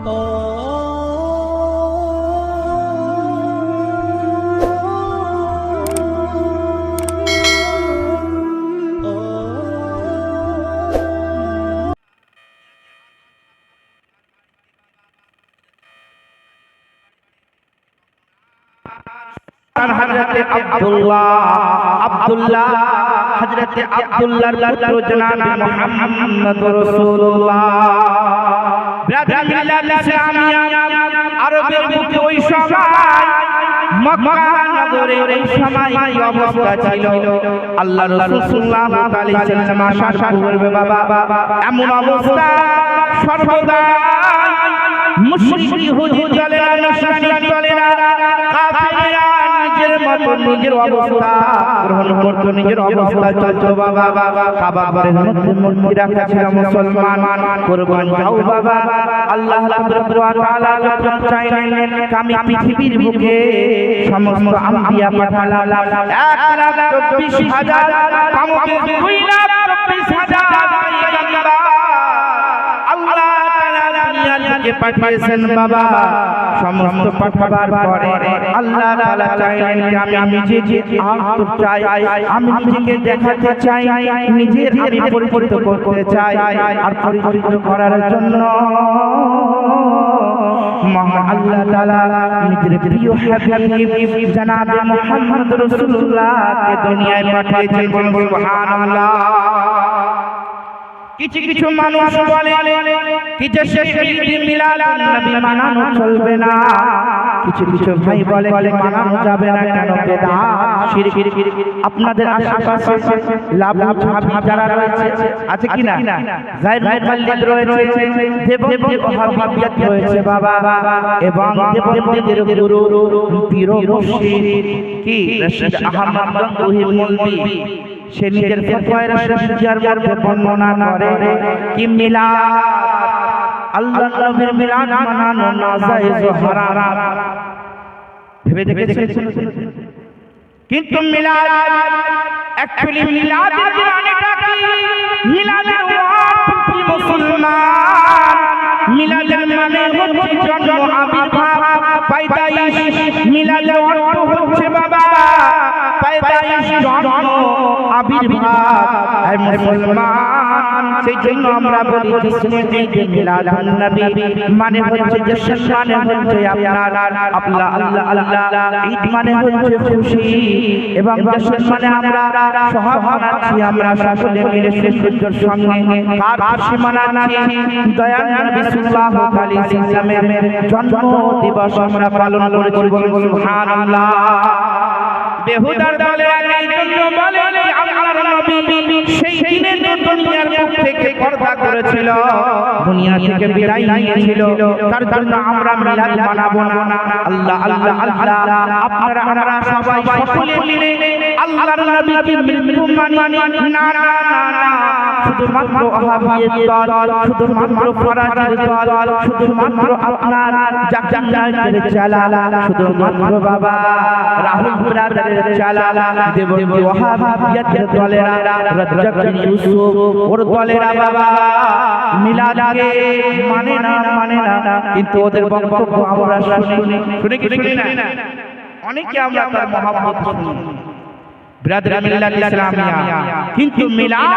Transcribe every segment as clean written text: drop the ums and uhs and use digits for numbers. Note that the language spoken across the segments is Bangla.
হযরত আব্দুল্লাহ হযরত আব্দুল্লাহর পুত্র জনাব মুহাম্মদুর রাসূলুল্লাহ। ব্রাদার মিল্লাত ইসলামিয়া আরবের বুকে ওই সময় মক্কা নগরে ওই সময় কি অবস্থা ছিল আল্লাহ রাসূল সাল্লাল্লাহু আলাইহি ওয়াসাল্লাম আসার পূর্বে বাবা এমন অবস্থা সর্বদা মুশরিক ইহুদি দলেরা নসরানী দলেরা কাফেররা নিজের অবস্থা গ্রহণ করতো, নিজের অবস্থা চলতো বাবা। কাবা ঘরের মধ্যে মূর্তি রাখা ছিল মুসলমান, কুরবান যাও বাবা। আল্লাহ তাআলা যখন চাইলেন আমি পৃথিবীর বুকে সমস্ত আম্বিয়া পাঠালাম 1,24,000 কামকে 2,24,000 আল্লাহ তাআলা দুনিয়ার বুকে পাঠিয়েছেন বাবা। সমস্ত পাঠাবার পরে আল্লাহ তাআলা চাইলেন আমি যে আত্ম চাই, আমি নিজেকে দেখাতে চাই, নিজের আমি পরিচিত করতে চাই। আর পরিচিত করার জন্য মহান আল্লাহ তাআলা নিজের প্রিয় হাবিব জনাব মুহাম্মদ রাসূলুল্লাহকে দুনিয়ায় পাঠিয়েছেন। সুবহানাল্লাহ। কিছু মানুষ বলে কি যে ঈদ মিলাদুন নবী মানানো চলবে না, কিছু ভাই বলে মানানো যাবে না, কেন বেদাত শিরক। আপনাদের আশেপাশে লাভু সাহাবী যারা রয়েছে আছে কি না, যায়েদ মুকাল্লিদ রয়েছে, দেবন্দি ওহাবিয়ত রয়েছে বাবা, এবং দেবন্দিদের গুরু পীর মুর্শিদ কি রশিদ আহমদ গঙ্গোহী মৌলভী সে নিজের ফতোয়ায়ে রশিদিয়ার মধ্যে বর্ণনা করে কি মিলাদ আল্লাহ নবীর মিলাদ মানানো নাজায়েজ হারাম। ভেবে দেখেছেন? কিন্তু মিলাদ অ্যাকচুয়ালি মিলাদের মানেটা কি? মিলাদের ওয়াক্ত মুসলমান, মিলাদের মানে হচ্ছে জন্ম, আবির্ভাব, পায়দাইশ। মিলাদের অর্থ হচ্ছে বাবা পায়দাইশ, জন্ম, আবির্ভাব। এই মুসলমান সেই জন্য আমরা বলি ঈদ মিলাদুন নবী মানে হচ্ছে জশ্ন, মানে হচ্ছে আপনার আল্লাহ আল্লাহ আল্লাহ। ঈদ মানে হচ্ছে খুশি এবং জশ্ন মানে আমরা সহাব মানাচ্ছি, আমরা সকলে মিলে সুন্দর সঙ্গে কার খুশি মানাচ্ছি? দয়াল নবী সাল্লাল্লাহু আলাইহি ওয়াসাল্লামের জন্ম দিবস আমরা পালন করেছি। সুবহানাল্লাহ। বেহুদার দলে এই জন্য বলে আল্লাহর নবী সেই দিনে দুনিয়ার মুখ থেকে পর্দা করেছিল, দুনিয়া থেকে বিদায় নিয়েছিল। তার জন্য আমরা মিলাদ মানাবো না। আল্লাহ আল্লাহ আল্লাহ। আপনারা সবাই সকলে মিলে আল্লাহর নবীকে মৃত্যু মানি না না না। শুধুমাত্র ওহাবিয়ত দল, শুধুমাত্র ফরাজির দল, শুধুমাত্র আপনার জাকাতের চালালা, শুধুমাত্র বাবা রাহুল ব্রাদারের চালালা, দেবন্দি ওহাবিয়তের দলেরা, রাজ্জাক ইউসুফ ওর দলেরা বাবা মিলাদকে মানে না। কিন্তু ওদের বক্তব্য আমরা শুনি না। অনেকে আমরা তার মহব্বত শুনি ব্রাদার মিল্লাত ইসলামিয়া, কিন্তু মিলাদ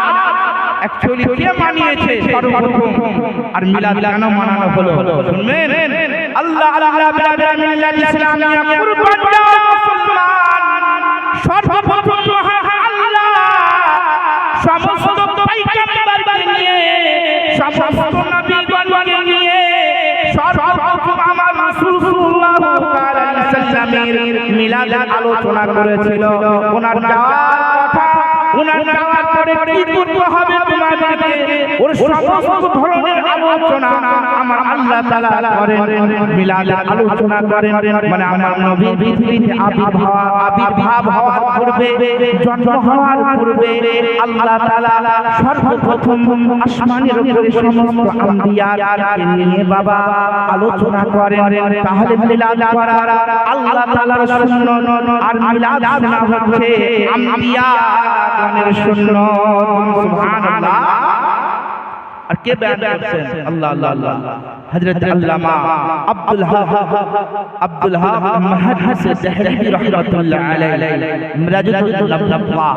অ্যাকচুয়ালি কে মানিয়েছে সর্বপ্রথম, আর মিলাদ কেন মানানো হলো শুনবেন। আল্লাহ আল্লাহ ব্রাদার মিল্লাত ইসলামিয়া কুরবান যাও মুসলমান, সর্বপ্রথম আল্লাহ সমস্ত পয়গম্বরকে নিয়ে, সমস্ত নবীগণকে নিয়ে সর্বপ্রথম আমার রাসূল সাল্লাল্লাহু আলাইহি ওয়াসাল্লামের মিলাদের আলোচনা করেছিল। ওনার যাওয়ার কথা, ওনার যাওয়ার পরে কি করতে হবে তোমাদেরকে, ওর সমস্ত ধরনের আলোচনা আমার আল্লাহ তাআলা করেন। মিলাদের আলোচনা করেন মানে আমার নবী পৃথিবীতে আবির্ভাব হওয়ার পূর্বে, জন্ম হওয়ার পূর্বে আল্লাহ তাআলা সর্বপ্রথম আসমানের উপরে সমস্ত আম্বিয়াকে নিয়ে বাবা আলোচনা করেন। তাহলে মিলাদ করা আল্লাহ তাআলার সুন্নাত, আর মিলাদ না হচ্ছে আম্বিয়াগণের সুন্নাত। সুবহানাল্লাহ। আর কে বয়ান করছেন? আল্লাহ আল্লাহ আল্লাহ হযরত আল্লামা আব্দুল হাক মুহাদ্দিস দেহলভী রাহমাতুল্লাহ আলাইহি মিরাজুল নাবওয়া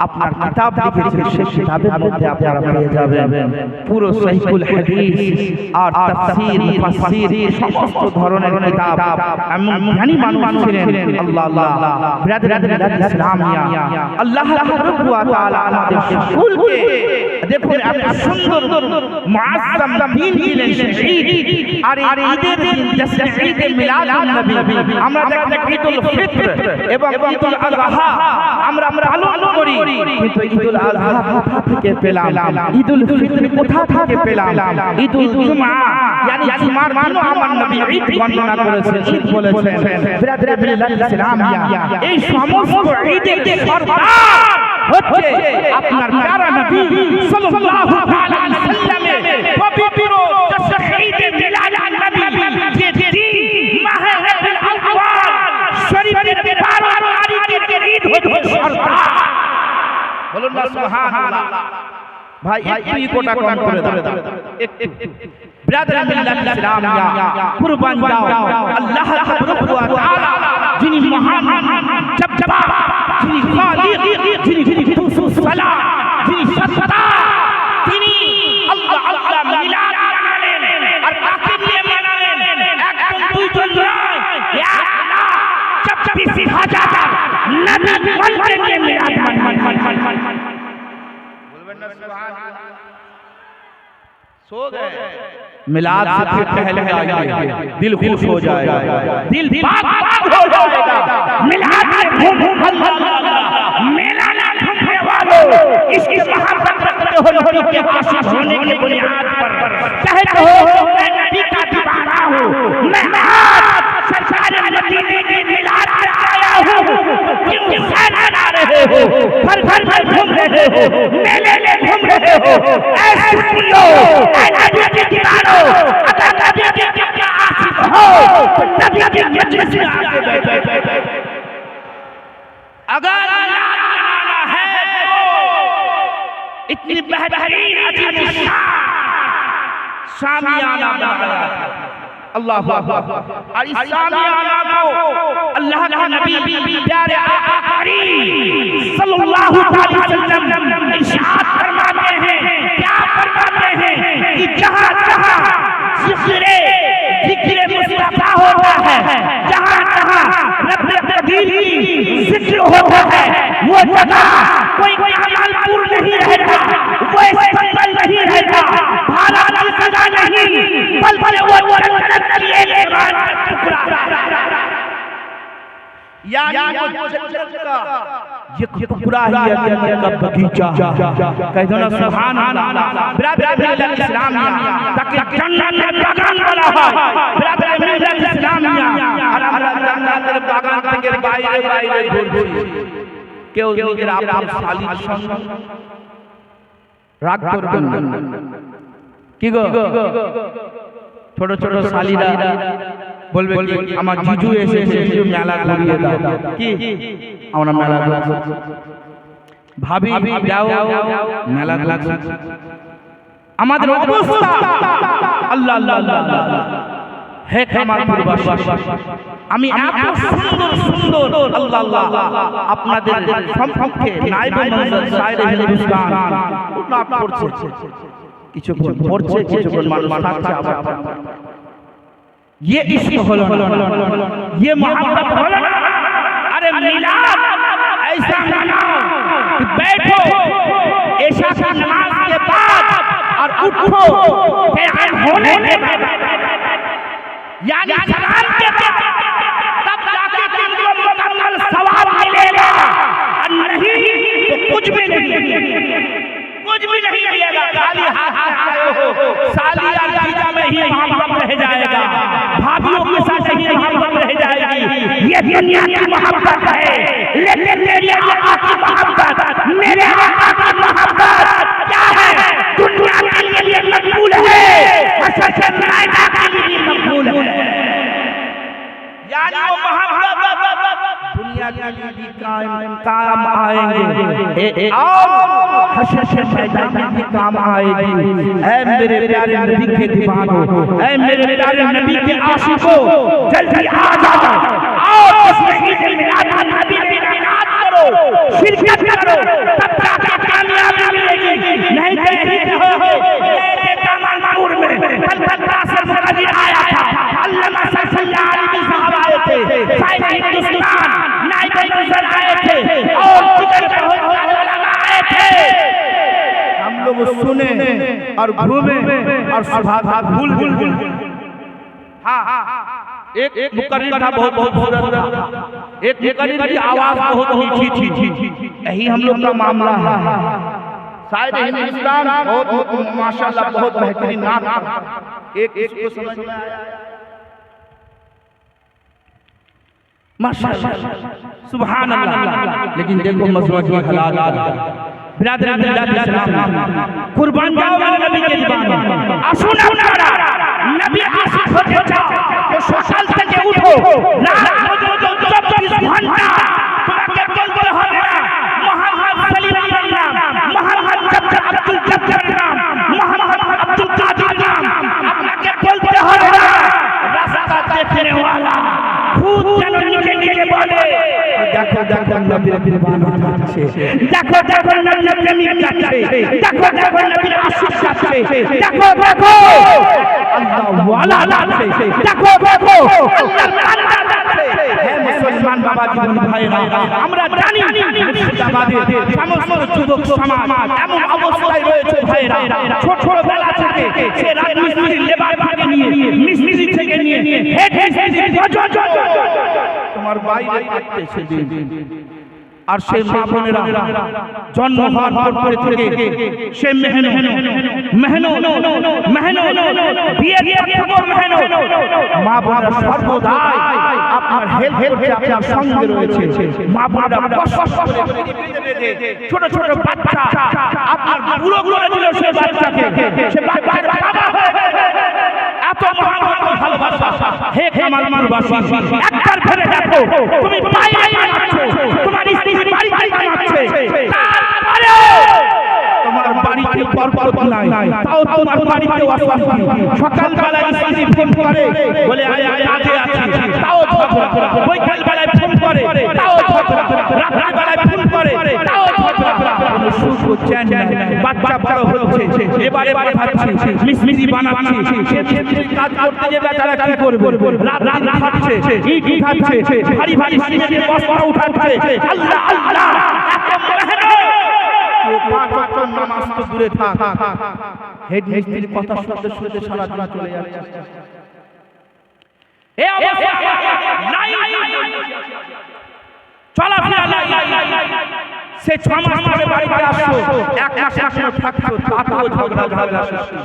আপনার কিতাব লিখেছেন। সেই কিতাবের মধ্যে আপনারা পেয়ে যাবেন পুরো সহিহুল হাদিস আর তাফসীর মুফাসসির সমস্ত ধরনের কিতাব। এমন জ্ঞানী মানুষ ছিলেন। আল্লাহ আল্লাহ বিরাদরান ইসলামিয়া আল্লাহ তাবারক ওয়া তাআলা আমাদের সকলকে দেখুন এত সুন্দর মুআজ্জাম দিন দিলেন শহীদ। আর ঈদের দিন জেসে ঈদ মিলাদুন নবী আমরা দেখি ঈদুল ফিতর এবং ঈদুল আযহা আমরা পালন করি, কিন্তু ঈদুল আযহা কোথা থেকে পেলাম? ঈদুল ফিতর কোথা থেকে পেলাম? ঈদুল জুমআ yani জুমার দিনও আমার নবী ঈদ বর্ণনা করেছেন, ঈদ বলেছেন। বিরাদরান ইসলামিয়া এই সমস্ত ঈদের সরদার হচ্ছে আপনার প্যারা নবী সাল্লাল্লাহু তাআলা আলাইহি ওয়াসাল্লামের পবিত্র ঈদ মিলাদুন নবী যে দিন মাহে রবিউল আউয়াল শরীফের 12 তারিখের ঈদ হচ্ছে সরদার। বলুন না সুবহানাল্লাহ। ভাই একটু ইকোটা কম করে দাও একটু। বিরাদরান ইসলামিয়া কুরবান যাও আল্লাহ তাবারক ওয়া তাআলা যিনি মহান জব্বার, যিনি খালিক, যিনি কুদুস সালাম, যিনি সত্তা, তিনি আল্লাহ আল্লাহ মিলাদ মানালেন। আর কাকে নিয়ে মানালেন? একজন দুইজন নয়, 1,24,000 নবী বলকে নিয়ে মিলাদ মানালেন। বলবেন না সুবহানাল্লাহ। सो गए मिलाद से फिर पहले आइए, दिल खुश हो जाएगा, दिल पाक हो जाएगा। मिलाद में घूम अल्लाह मेला ना घूमने वालों, इसकी मोहब्बत रखते हो नबी के आशिक होने की बुनियाद पर कहते हो मैं नबी का दीवाना हूँ, मैं आज सरकार मदीने की मिलाद में आया हूँ। क्यों मना रहे हो? घर घर में घूम रहे हो, मेले में घूम रहे हो। ऐसे सुन लो नबी के दीवानो, अगर नबी के आशिक हो तो नबी के मजलिस में आके बैठो। अगर मिलाद मनाना है तो इतनी बेहतरीन अजीब शामियाना बनाया अल्लाहु अकबर। और इस शामियाना को अल्लाह के नबी प्यारे आका करीम सल्लल्लाहु अलैहि वसल्लम इरशाद फरमाते हैं, क्या फरमाते हैं कि जहां जहां जिक्र मुस्तफा होता है, जहां जहां रब तकदीर की जिक्र होता है, वो जगह कोई अमल पूर्ण नहीं रहता, वो संबंध नहीं रहता, भारत की सजा नहीं, बल्कि वो जन्नत की एक टुकड़ा यानी वो जन्नत का ये टुकड़ा ही है, जन्नत का बगीचा। कह दो ना सुभान अल्लाह। बिरादरान इस्लामिया ताकि जन्नत में बागान वाला है। बिरादरान इस्लामिया আর আমরা জান্নাতের বাগান থেকে বাইরে বাইরে ঘুরছি। কেউ নিজের আপনার শালীর সঙ্গে রাগ করবেন না। কি গো ছোট ছোট শালীরা বলবে কি আমার জিজু এসেছে, জিজু মেলা ঘুরিয়ে দাও। কি আমরা মেলা ঘুরছি, ভাবি যাও মেলা লাগছে। আমাদের অবস্থা আল্লাহ আল্লাহ আল্লাহ হে আমার পূর্বাসী, আমি এত সুন্দর সুন্দর আল্লাহ আল্লাহ আপনাদের সম্পর্কে নাইবে মনজুর শায়রে হিন্দুস্তান উল্লাপ করছে, কিছুক্ষণ পড়ছে, কিছুক্ষণ মানুষ থাকছে আবার। ये इश्क होलो ना, ये मोहब्बत होलो ना। अरे मिलाद ऐसा मनाओ कि बैठो ऐशा की नमाज के बाद और उठो तैयार होने के बाद, यानी सलाम के बाद, तब जाके तुमको मुकम्मल सवाब मिलेगा। और नहीं तो कुछ भी नहीं मिलेगा। खाली हाथ आए हो, साली और जीजा में ही मोहब्बत रह जाएगा, भाभियों के साथ ही मोहब्बत रह जाएगी। ये दुनिया की मोहब्बत है, लेकिन मेरे आका की मोहब्बत, मेरे आका की मोहब्बत क्या है? दुनिया के लिए मकबूल है, हसरत नायका के लिए मकबूल है। यानी वो मोहब्बत दुनिया के भी काम आएंगे और हश्र के मैदान में भी काम आएगी। ऐ मेरे प्यारे नबी के दीवानों, ऐ मेरे प्यारे नबी के आशिकों, जल्दी आ जाओ और इसमें ईद मिलाद नबी की इनात करो, शिरकत करो, तब जाके कामयाबी मिलेगी। नहीं तो यही रहोगे मेरे दामनपुर में कलकत्ता से मुकाबिल आया था, अल्लामा सल्लल्लाहु अलैहि साहब आए थे, शायद हिंदुस्तान नाइब गुजर आए थे और जिगर बहुत उलमा आए थे। हम लोग सुने और घूमे और सुबह भूल हाँ एक मुकर्रिर था, बहुत खूबसूरत था। एक मुकर्रिर की आवाज बहुत मीठी थी। यही हम लोग का मामला है। शायद हिंदुस्तान बहुत माशाल्लाह बहुत बेहतरीन नाम था। एक इसको समझ में आया माशाल्लाह सुभान अल्लाह। लेकिन देखो मसला की हालात बिरादर इस्लाम कुर्बान जाओ मेरे नबी के दीवाने। আসুন আপনারা नबी आशिक होते जाओ तो সকাল থেকে উঠো রাত পর্যন্ত 24 ঘন্টা তোমাকে বলতে হবে না মোহাম্মদ সলিমের নাম, মোহাম্মদ আব্দুল জব্বার নাম, মোহাম্মদ আব্দুল কাদের নাম আপনাকে বলতে হবে না। রাস্তা দেখনে वाला খুদ যেন নিজে নিজে বলে দেখো দেখো নবীর দীওয়ানা যাচ্ছে, দেখো দেখো নবীর প্রেমিক যাচ্ছে, দেখো দেখো নবীর আশিক যাচ্ছে, দেখো দেখো আল্লাহু আলা যাচ্ছে, দেখো দেখো আল্লাহর বান্দা যাচ্ছে। হে মুসলমান বাবা জীবন ভাইরা, আমরা জানি মুর্শিদাবাদের সমস্ত যুবক সমাজ এমন অবস্থায় রয়েছে ভাইরা, ছোট ছোট বেলা থেকে সে রাজমিস্ত্রি লেবার ভাগে নিয়ে মিস্ত্রি থেকে নিয়ে হেড মিস্ত্রি পর্যন্ত তোমার বাইরে কাটতেছে দিন। আর সেই মা বোনেরা জন্ম হওয়ার পর থেকে সে মেহনত বিয়ে মেহনত মা বোনেরা সর্বদাই আপনার হেল্প করতে আপনার সঙ্গে রয়েছে। মা বোনেরা কষ্ট করে ছোট ছোট বাচ্চা আপনার বুড়ো করে দিল সে বাচ্চাকে, সে বাচ্চার বাবা হয়ে এত মহান ভালোবাসা। হে কামালপুরবাসী, একবার ভেবে দেখো তুমি বাইরে কামাচ্ছো, তোমার স্ত্রী বাড়িতে কামাচ্ছে, তারপরে তোমার বাড়িতে বরকত নাই, তাও তোমার বাড়িতে অশান্তি। সকালবেলা স্ত্রী ফোন করে বলে আজে আছি, তাও ঝগড়া। বিকালবেলায় ফোন করে তাও ঝগড়া, রাত্রিবেলায় ফোন করে তাও ঝগড়া। কোনো সুখ চैन নাই। বাচ্চা বড় হচ্ছে, এবারে ভাবছি মিষ্টি বানাচ্ছি, সে কাজ করতে যে বেচারা কি করবে? রাত খাচ্ছে, ইট খাচ্ছে, ভারী ভারী সিমেন্টের বস্তা উঠাচ্ছে। আল্লাহ আল্লাহ এত মেহনত। পাঁচ ওয়াক্ত নামাজ তো দূরে থাক, হেড মিস্ত্রির কথা শুনতে শুনতে সারা দিন চলে যাচ্ছে। এই অবস্থা নাই চলাফেরা নাই। সে 6 মাস পরে বাড়িতে আসলো, 1 মাস এখনো থাকতো, তাতেও ঝগড়া সৃষ্টি।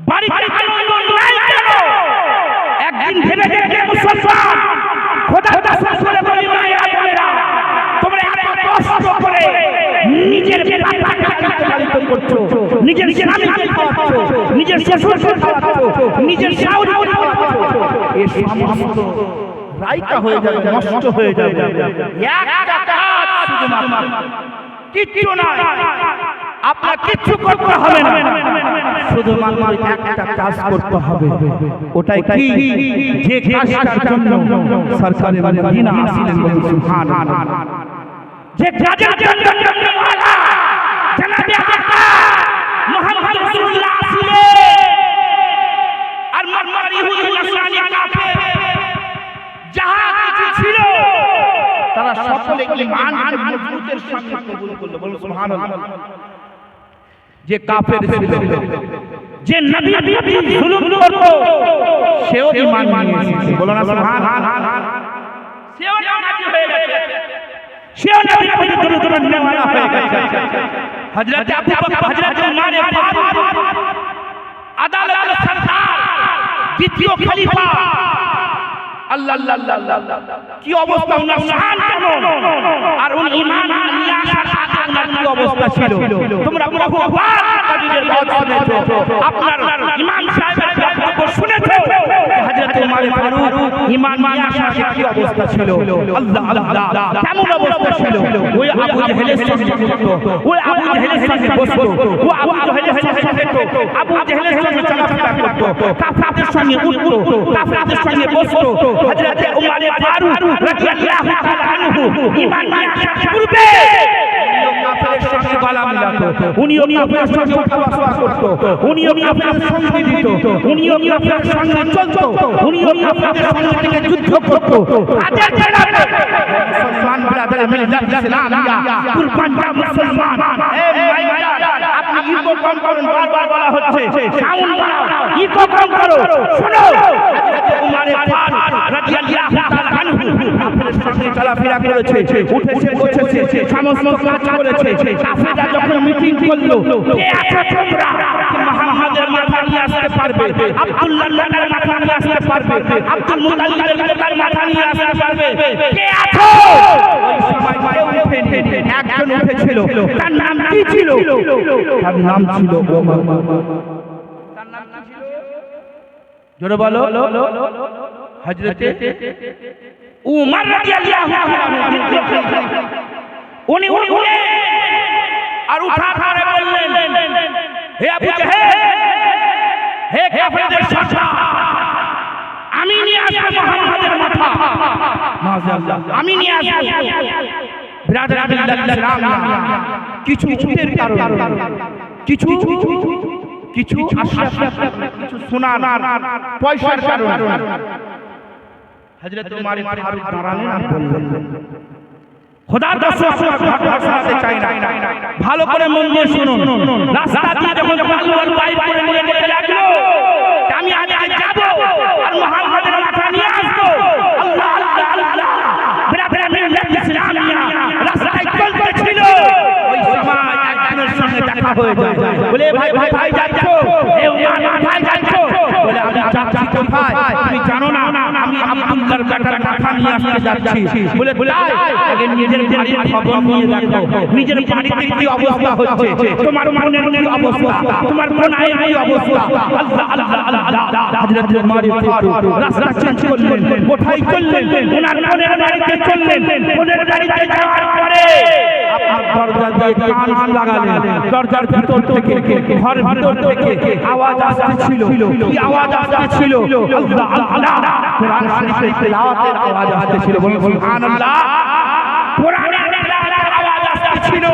বাড়িতে আনন্দ নাই কেন? একদিন ভেবে দেখে মুসলমান খোদার কসম করে বলি ভাইরা, তোমরা এত কষ্ট করে নিজের বাচ্চাকে লালিত করছো, নিজের স্বামীকে খাওয়াচ্ছো, নিজের শ্বশুরকে খাওয়াচ্ছো, নিজের শাশুড়িকে খাওয়াচ্ছো, এই সমস্ত রাইকা হয়ে যাবে, নষ্ট হয়ে যাবে। একটা কাজ শুধুমাত্র, কিচ্ছু নয়, আপনার কিচ্ছু করতে হবে না, শুধুমাত্র একটা কাজ করতে হবে। ওটাই কি? যে কাজটার জন্য সরকারে মদিনা আসলেন, সুবহানাল্লাহ। যে কাজের জন্য আল্লাহ জনাবে মুহাম্মদ রাসূলুল্লাহ আসলেন, আর মক্কার ইহুদি নাসরানী কাফের যাহা কিছু ছিল তারা সকলে ঈমান আর মজবুতের সঙ্গে কবুল করলো। বলুন সুবহানাল্লাহ। যে কাফের ছিল, যে নবী জুলুম করত, সেও ঈমান নিয়েছে। বলুন সুবহানাল্লাহ। সেও নামাজি হয়ে গেছে, সেও নবীর প্রতি দরুদ নেওয়ালা হয়ে গেছে। হযরত আবু বকর, হযরত উমর ফারুক, আদালতের সরদার, দ্বিতীয় খলিফা, আল্লাহ আল্লাহ আল্লাহ, কি অবস্থা ওনার, শান কেমন, আর উনি ঈমান নিয়ে আসার আগে ওনার কি অবস্থা ছিল? তোমরা বহু বার কাজীদের বাত শুনেছো, আপনার ইমাম সাহেবের বক্তব্য শুনেছো। হযরত উমর ফারুক ঈমান নিয়ে আসার কি অবস্থা ছিল আল্লাহ আল্লাহ কেমন অবস্থা ছিল ওই আবু জেহেলের সঙ্গে করত ওই আবু জেহেলের সঙ্গে বসতো ও আবু জেহেলের সঙ্গে খেত আবু জেহেলের সঙ্গে চলাফেরা করত কাফেরদের সঙ্গে উঠতো কাফেরদের সঙ্গে বসতো হযরত উমর ফারুক রাদিয়াল্লাহু তাআলা আনহু ঈমান নিয়ে আসার পূর্বে কাফেরের সঙ্গে গলা মিলাতো উনিও কাফেরের সঙ্গে উঠা-বসা করতো উনিও কাফেরের সঙ্গে দিত উনিও কাফেরের সঙ্গে চলতো উনিও কাফেরের সঙ্গে থেকে যুদ্ধ করতো তাদের জন্য মুসলমান ব্রাদার মিল্লাত ইসলামিয়া কুরবান যা মুসলমান এ ভাইরা আপনি ইকো কম করুন বারবার বলা হচ্ছে সাউন্ড বাড়াও ইকো কম করো শুনো হযরত উমর ফারুক রাদিয়াল্লাহু তাআলা আনহু কাফেরের সঙ্গে চলাফেরা করেছে উঠেছে বসেছে সমস্ত কাজ করেছে কাফেররা যখন মিটিং করলো কে আছো তোমরা মুহাম্মাদের মাথা নিয়ে আসতে পারবে আব্দুল্লাহর মাথা নিয়ে আসতে পারবে আব্দুল মুতাল্লিবের মাথা নিয়ে আসতে পারবে কে আছো ওই সময় কেউ উঠেনি একজন উঠেছিল তার নাম কি ছিল তার নাম ছিল ওমর তার নাম কি ছিল জোরে বলো হযরত উমর রাদিয়াল্লাহু তাআলা উনি আর উঠার বললেন হে আবু জেহেল হে কাফেরদের সর্দার আমি নিয়ে আসব মুহাম্মাদের মাথা মাশাআল্লাহ আমি নিয়ে আসব ব্রাদার ইসলামিয়া কিছু উটের কারণ কিছু আশা কিছু শোনার পয়সার কারণ হযরত উমর ফারুক দাঁড়ালেন আর বললেন খোদার কসম ঘটনা শোনাতে চাই না ভালো করে মন দিয়ে শুনুন রাস্তা দিয়ে যখন পালওয়াল বাইক করে নিয়ে যেতে লাগলো আমি আগে যাব আর মুহাম্মাদের মাথা নিয়ে আসবো আল্লাহ আল্লাহ আল্লাহ ব্রাদার মিল্লাত ইসলামিয়া রাস্তায় চলতেছিল ওই সময় একজনের সঙ্গে দেখা হয়ে যায় বলে ভাই যাচ্ছো এ উমর ভাই যাচ্ছো বলে আমি যাচ্ছি কোথায় তুমি জানো না আমি আব্দুল্লাহর বেটার মাথা নিয়ে আসতে যাচ্ছি বলে তাই আগে নিজের বাড়ির খবর নিয়ে দেখো নিজের বাড়িতে কি অবস্থা হচ্ছে তোমার মনের কি অবস্থা তোমার মনের কি অবস্থা আল্লাহ আল্লাহ আল্লাহ হযরত উমর ফারুক রাস্তা চেঞ্জ করলেন কোথায় চললেন ওনার মনের বাড়িতে চললেন মনের বাড়িতে যাওয়ার পরে আপনার দরজা দিয়ে কান লাগালেন দরজার ভিতর থেকে ঘর ভিতর থেকে আওয়াজ আসছিল কি আওয়াজ আসছিল আল্লাহ আল্লাহ কোরআন শরীফের তেলাওয়াতের আওয়াজ আসছিল বলুন সুবহানাল্লাহ কোরআনের তেলাওয়াতের আওয়াজ আসছিল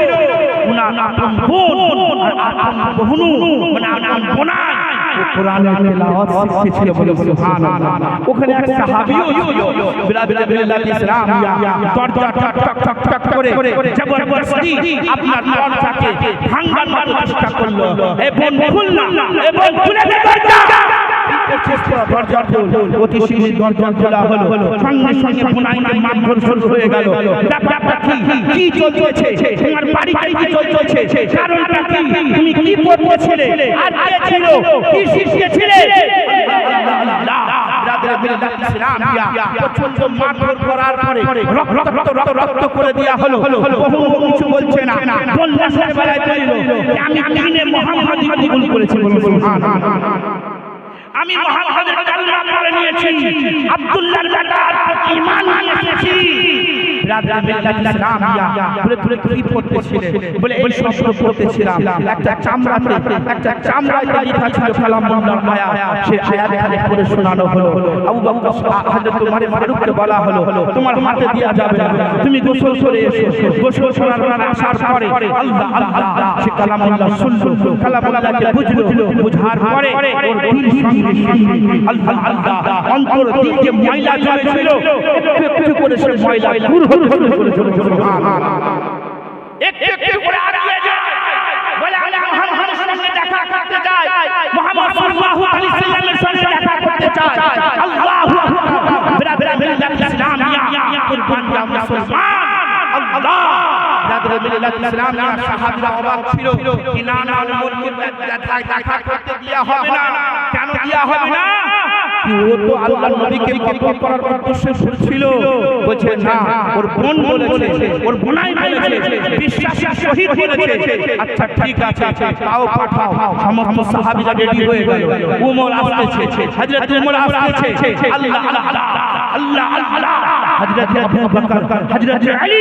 ওনার আপন বোন আর আপন বহনু মানে আপন বোনাই কোরআনের তেলাওয়াত শিখছিল বলুন সুবহানাল্লাহ ওখানে এক সাহাবীও ছিল ব্রাদার মিল্লাত ইসলামিয়া দরজা ঠক ঠক ঠক করে জবরদস্তি আপনার দরজাকে ভাঙার মতো চেষ্টা করলো এ বোন খুল না এ বোন খুলে দে দরজা অতি শীঘ্রই দরজা খোলা হলো সঙ্গে সঙ্গে বোনাইকে মারধর শুরু হয়ে গেল ব্যাপারটা কি চলছে তোমার বাড়িতে কি চলছে কারণটা কি তুমি কি করতেছিলে আর কে ছিল কি শিখিয়েছিলে ব্রাদার মিল্লাত ইসলামিয়া প্রচন্ড মারধর করার পরে রক্ত করে দেয়া হলো বহু কিছু বলছে না বললাসের বেলায় বলল আমি দিনে মুহাম্মাদি কবুল করেছি সুবহানাল্লাহ আমি মুহাম্মাদের কালিমা পড়ে নিয়েছি আব্দুল্লাহর বেটার প্রতি ঈমান নিয়ে এসেছি ব্রাদার মিল্লাত ইসলামিয়া বলে কি পড়তেছিলে বলে এই শব্দ পড়তেছিলাম একটা চামড়ায় লেখা ছিল কালামুল্লাহর আয়াত সেই আয়াত খালি পড়ে শোনানো হলো আবু বকর হযরত উমর ফারুককে বলা হলো তোমার হাতে দেয়া যাবে না তুমি গোসল করে এসো গোসল করার পর আসার পরে আল্লাহ আল্লাহ সে কালামুল্লাহ শুনলো কালামুল্লাহকে বুঝলো বুঝার পরে ওর দিল সঙ্গে আল্লাহ আল্লাহ অন্তর দিকে ময়লা জমেছিল একটু করে সে ময়লা দূর হলো সুবহানাল্লাহ একটু করে আগিয়ে যায় বলে আমি মুহাম্মাদের সঙ্গে দেখা করতে চাই মুহাম্মদ সাল্লাল্লাহু আলাইহি ওয়াসাল্লামের সঙ্গে দেখা করতে চাই আল্লাহু আকবার ব্রাদার মিল্লাত ইসলামিয়া কুরবান যা মুসলমান আল্লাহ ব্রাদার মিল্লাত ইসলামিয়া সাহাবীরা অবাক ছিল কি না না মুরগির দেখা করতে দেয়া হবে না কেন দেয়া হবে না কি ও তো আল্লাহর নবীকে কতল করার উদ্দেশ্য ছিল বলছে না ওর বোন বলেছে ওর বোনাই বলেছে বিশ্বাসী শহীদ বলেছে আচ্ছা ঠিক আছে তাও পাঠাও সমস্ত সাহাবীরা রেডি হয়ে গেল উমর আসছে হযরত উমর আসছে আল্লাহ আল্লাহ আল্লাহ আল্লাহ হযরত আবু বকর হযরত আলী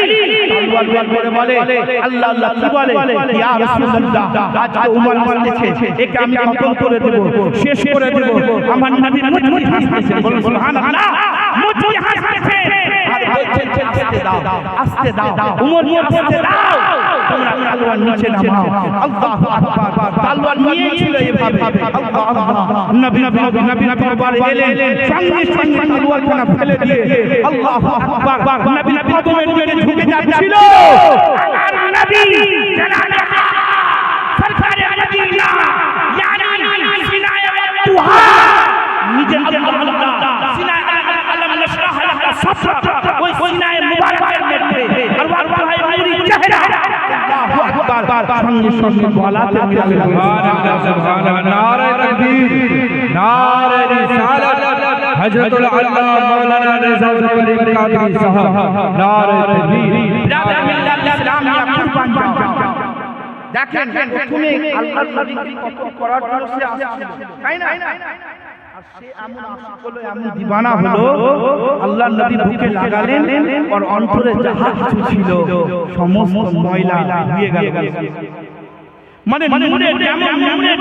তলোয়ার বের করে বলে আল্লাহ আল্লাহ কি বলে ইয়া রাসূলুল্লাহ আজকে উমর আসছে একে আমি খতম করে দেব শেষ করে দেব আমার নবী মুচকি হাসতেছে বলুন সুবহানাল্লাহ মুচকি হাসতেছে আর বলছেন আস্তে দাও উমর আস্তে দাও তোমরা তলোয়ার নিচে নামাও আল্লাহু আকবার তলোয়ার নিয়েছিল এভাবে আল্লাহ আল্লাহ নবী দরবারে এলেন সঙ্গে সঙ্গে তলোয়ার কোনা ফেলে দিয়ে আল্লাহু আকবার নবী কদমের দিকে ঝুঁকে যাচ্ছিল আর নবী জানালে সরকারে মদিনা ইয়ানি সিনায়ে তুহা নিজে আল্লাহ আল্লাহ সিনায়ে আলম নশরাহ লাকা সাফরা ওই সিনায়ে মুবারকের মধ্যে আর ওয়াল্লাহি মুরি চেহারা আল্লাহু আকবার সঙ্গে সঙ্গে বলাতে মিলে সুবহানাল্লাহ সুবহানাল্লাহ নারে তাকবীর নারে রিসালাত হযরতুল আল্লাহ মাওলানা রিজাউল করিম কাদরি সাহেব নারে তাকবীর বিরাদার মিল্লাত ইসলামিয়া কুরবান যাও দেখেন প্রথমে আল্লাহর নবীকে কত করার জন্য সে আসছিল তাই না আর সে এমন আশিক হলো এমন দিওয়ানা হলো আল্লাহর নবী বুকে লাগালেন আর অন্তরে যাহা কিছু ছিল সমস্ত ময়লা ধুয়ে গেল মানে নূরে যেমন নূরে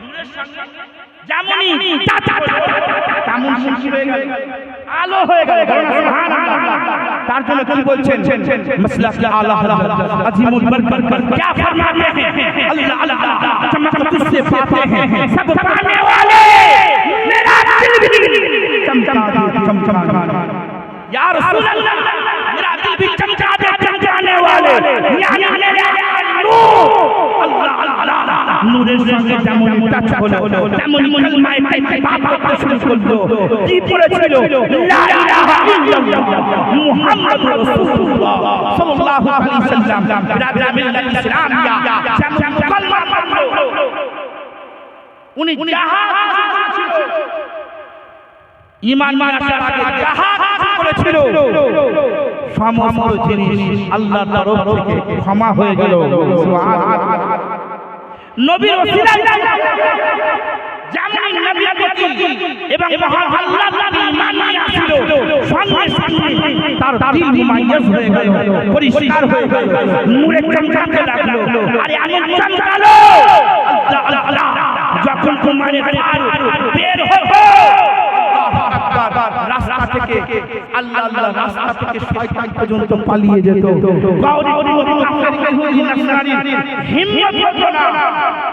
নূরের সঙ্গে যেমনই তেমন খুশি হয়ে গেল আলো হয়ে গেল সুবহানাল্লাহ তার জন্য কি বলছেন মাসলাক আলা আজিমুল বরকত क्या फरमाते हैं अल्लाह अल्लाह चमक तुझसे पाते हैं सब पाने वाले मेरा दिल भी चमका या रसूल अल्लाह मेरा दिल भी चमका दे चमकाने वाले यानी मेरे नूर अल्लाह अल्लाह নূরের সঙ্গে যেমন টাচ হলো তেমন কালমায়ে তাইয়্যিবা পড়তে শুরু করলো কি পড়েছিল লা ইলাহা ইল্লাল্লাহ মুহাম্মাদুর রাসূলুল্লাহ সাল্লাল্লাহু আলাইহি ওয়াসাল্লাম বিরাদার মিল্লাত ইসলামিয়া যেমন কালমা পড়লো উনি যাহা ছিল ঈমান আনার আগে যাহা করেছিল সমস্ত জিনিস আল্লাহর তরফ থেকে ক্ষমা হয়ে গেল সুবহানাল্লাহ নবীর ওসিলায় যেমন নবীর প্রতি এবং মহান আল্লাহর প্রতি ঈমান নিয়ে আসিল সঙ্গে সঙ্গে তার দিল মুমাইয়াজ হয়ে গেল পরিষ্কার হয়ে গেল নূরে চমকাতে লাগলো আরে এমন চমকালো আল্লাহ আল্লাহ যখন তোমার বের হলো রাস্তা থেকে আল্লাহ আল্লাহ রাস্তা থেকে শয়তান পর্যন্ত পালিয়ে যেত গাউরি কাফের ইহুদি নাসরানি হিম্মত হতো না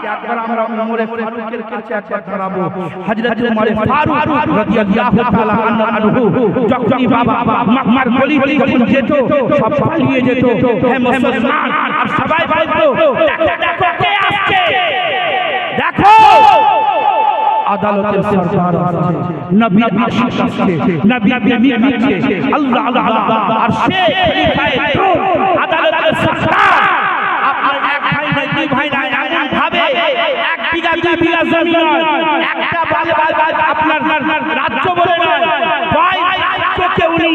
একবার আমরা উমরে ফারুকের কাছে একবার দাঁড়াবো হযরত উমরে ফারুক রাদিয়াল্লাহু তাআলা আনহু যখনই বাবা মাকমার গলি গলি যখন যেত সব পালিয়ে যেত হে মুসলমান আর সবাই বলতো দেখো দেখো কে আসছে দেখো আদালতের সরকার আছে নবী আশিক আছে নবী প্রেমিক আছে আল্লাহ আল্লাহ আর সে খলিফায়ে তো আদালতের সরকার আপনার এক ভাই নাই দুই ভাই নাই এমন ভাবে এক বিঘা দুই বিঘা জমি একটা বাল আপনার রাজ্য বলে নয় কয় রাজ্যকে উনি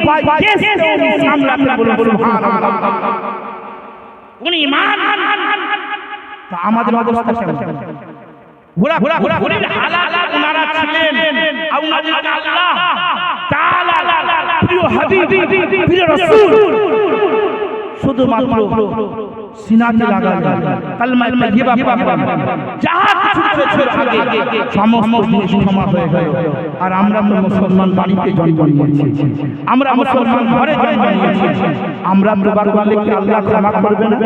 কয় দেশকে উনি সামলাতে বলুন সুবহানাল্লাহ উনি ঈমান তা আমাদের অবস্থা কেমন ঘোরা ঘোরা ঘোরা ঘুরির হালাল উনারা ছিলেন আল্লাহ আল্লাহ তাআলা প্রিয় হাবিব প্রিয় রাসূল শুধুমাত্র সিনাতে লাগালেন কালমায়ে তাইয়্যিবা পড়লেন যাহা কিছু করেছিল আগে সমস্ত জিনিস ক্ষমা হয়ে গেল আর আমরা তো মুসলমান বাড়িতে জন্ম নিয়েছি আমরা মুসলমান ঘরে জন্ম নিয়েছি আমরা দুবার বললে কি আল্লাহ ক্ষমা করবে না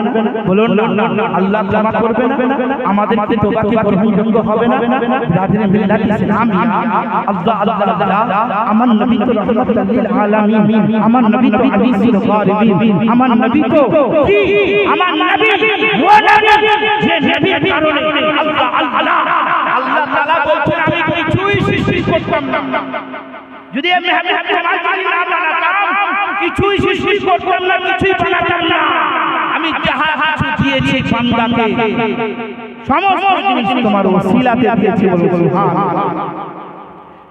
বলুন না আল্লাহ ক্ষমা করবে না আমাদেরকে তওবা কি গ্রহণযোগ্য হবে না বিরাদার মিল্লাত ইসলাম আল্লাহ আল্লাহ আমার নবী তো রাহমাতুল লিল আলামিন আমার নবী তো হাদিসুল গারিবিন আমার নবী তো কি আমার নবী ও নবী যে নবীর কারণে আল্লাহ আল্লাহ আল্লাহ তাআলা বলছেন আমি কিছুই সৃষ্টি করতাম না যদি আমি আমার বাড়ি না বানাতাম কিছুই সৃষ্টি করতাম না কিছুই বানাতাম না আমি যাহা কিছু দিয়েছি বান্দাকে সমস্ত জিনিস তোমার ওসিলাতে দিয়েছি বলো সুবহানাল্লাহ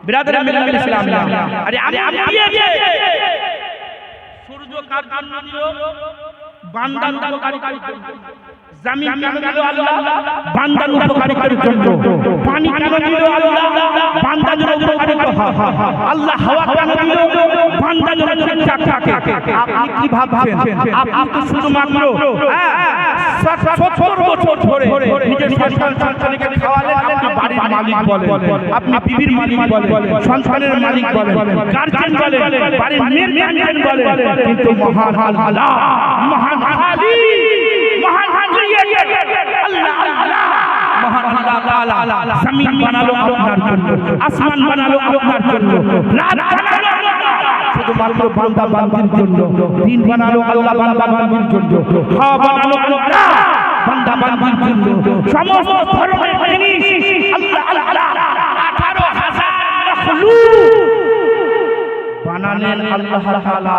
বিরাদার মিল্লাত ইসলামিয়া আরে আমি দিয়েছি সূর্য কার জন্য দিল বান্দার উপকারিতার জন্য জমিন কেন দিল আল্লাহ বান্দার উপকারিতার জন্য পানি কেন দিল আল্লাহ বান্দার উপকারিতা আল্লাহ হাওয়া কেন দিল বান্দা যেন ঠিকঠাক থাকে আপনি কি ভাবছেন আপনি তো শুধুমাত্র 70 বছর ধরে নিজের সন্তানকে খাওয়ালেন আপনি বাড়ির মালিক বলেন আপনি বিবির মালিক বলেন সন্তানের মালিক বলেন গার্জিয়ান বলেন বাড়ির মেয়ের গার্জিয়ান বলেন কিন্তু মহান আল্লাহ মহান খালিক মহান ক্রিয়েটর আল্লাহ আল্লাহ মহান আল্লাহ তাআলা জমিন বানালো আপনার জন্য আসমান বানালো আপনার জন্য রাত বানালো শুধুমাত্র বান্দা বান্দির জন্য দিন বানালো আল্লাহ বান্দা বান্দির জন্য হাওয়া বানালো আল্লাহ বান্দা বান্দির জন্য সমস্ত ধরনের জিনিস আল্লাহ আল্লাহ 18000 মাখলুক বানালেন আল্লাহ তাআলা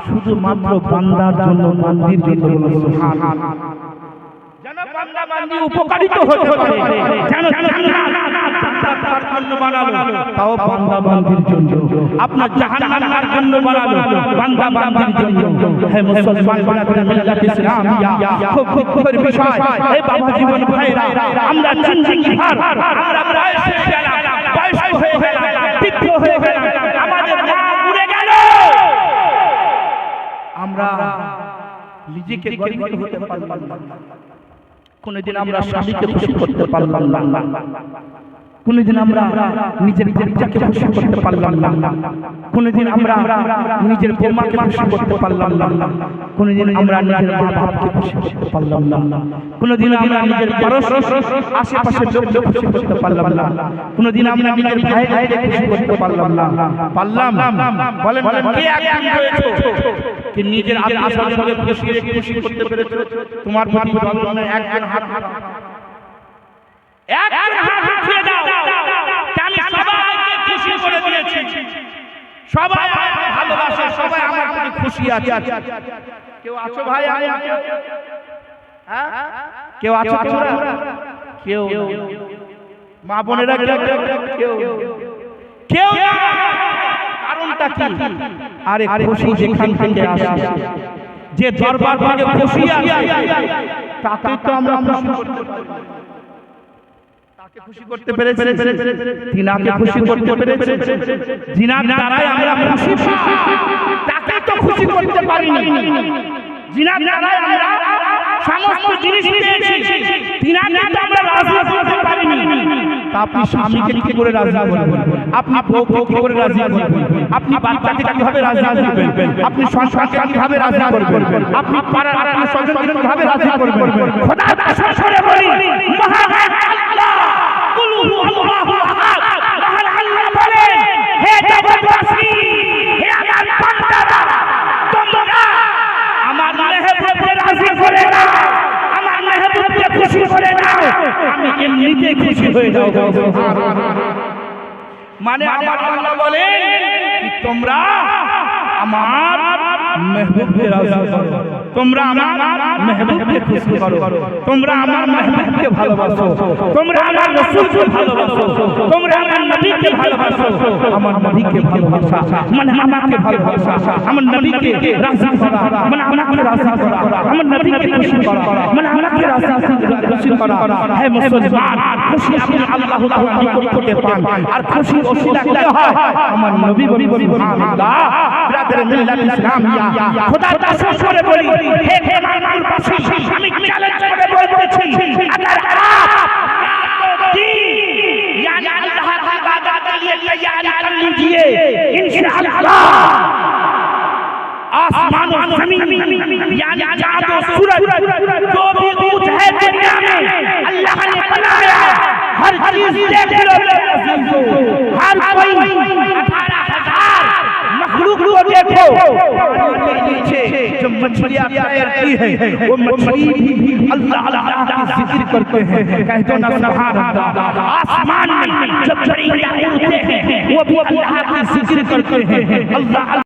শুধুমাত্র বান্দার জন্য বান্দির জন্য সুবহানাল্লাহ যেন বান্দা বান্দি উপকারিত হতে পারে যেন জান্নাত তার জন্য বানালো তাও বান্দা বান্দির জন্য আপনার জাহান্নামের জন্য বানালো বান্দা বান্দির জন্য হে মুসলমান বানাতে মিল্লাত ইসলামিয়া খুব দুঃখের বিষয় এই বাবা জীবন ভাইরা আমরা জিন্দেগি ভর আমরা বয়স হয়ে গেলাম বয়স হয়ে গেলাম বৃদ্ধ হয়ে গেলাম আমাদের নাম উড়ে গেল আমরা নিজেকে গর্বিত হতে পারলাম না কোনদিন আমরা স্বামীকে খুশি করতে পারলাম না কোনদিন আমরা নিজের বাচ্চাকে খুশি করতে পারলাম না কোনদিন আমরা নিজের বৌমাকে খুশি করতে পারলাম না কোনদিন আমরা নিজের মা বাবাকে খুশি করতে পারলাম না কোনদিন আমরা নিজের আশেপাশের লোককে খুশি করতে পারলাম না কোনদিন আমরা নিজের ভাইকে খুশি করতে পারলাম না পারলাম বলেন কে একজন রয়েছে কি নিজের আত্মীয়স্বজনকে খুশি করতে পেরেছো তোমার প্রতি একজন হাত উঠিয়ে দাও আমি সবাইকে খুশি করে দিয়েছি সবাই আমাকে ভালোবাসে সবাই আমার প্রতি খুশি আছে কেউ আছো ভাই হ্যাঁ কেউ আছো তোমরা কেউ মা বোনেরা কেউ কেউ কারণটা কি আরে খুশি যেখান থেকে আসে যে দরবার থেকে খুশি আছে তাকে তো আমরা খুশি করতে পেরেছি তিনাকে খুশি করতে পেরেছি যিনার দ্বারাই আমরা খুশি তাকে তো খুশি করতে পারিনি যিনার দ্বারাই আমরা সমস্ত জিনিস পেয়েছি তিনাকে তো আমরা রাজি করতে পারিনি তা আপনি স্বামীকে কি করে রাজি করবেন আপনি বউকে কি করে রাজি করবেন আপনি বাচ্চাকে কিভাবে রাজি করবেন আপনি সংসারকে কিভাবে রাজি করবেন আপনি পাড়ার আত্মীয়স্বজনকে কিভাবে রাজি করবেন খোদা কসম করে বলি মহান আল্লাহ আমার মেহবুবকে রাজি করে নাও আমার মেহবুবকে খুশি করে নাও আমি এমনিতেই খুশি হয়ে যাও মানে আমার আল্লাহ বলেন কি তোমরা আমার মেহবুবকে রাজি করো তোমরা আমার মেহবুবকে খুশি করো তোমরা আমার মেহবুবকে ভালোবাসো তোমরা আমার রাসূলকে ভালোবাসো তোমরা আমার নবীকে ভালোবাসো আমার নবীকে ভালোবাসা মানে আমাকে ভালোবাসা আমার নবীকে রাজি করা মানে আমাকে রাজি করা আমার নবীকে খুশি করা মানে আমাকে খুশি করা হে মুসলমান খুশি আপনি আল্লাহ তাআলা নিকট থেকে পান আর খুশি ওসিলা কি হয় আমার নবী বলি সুবহানাল্লাহ ব্রাদার মিল্লাত ইসলামিয়া খোদা কসম করে বলি হে হে মানপুর পাশে আমি চ্যালেঞ্জ করে বলতেছি अगर आप यानी अल्लाह की इबादत के लिए तैयारी कर लीजिए इंशाअल्लाह आसमान और जमीन यानी चांद और सूरज जो भी कुछ है दुनिया में अल्लाह ने बनाया हर चीज देख लो हर कोई 18000 मखलूक को देखो नीचे जो मछलियां तैरती है वो मछली भी अल्लाह का जिक्र करते हैं कहते ना सुभान अल्लाह आसमान में जब परिंदे उड़ते हैं वो भी अल्लाह का जिक्र करते हैं अल्लाह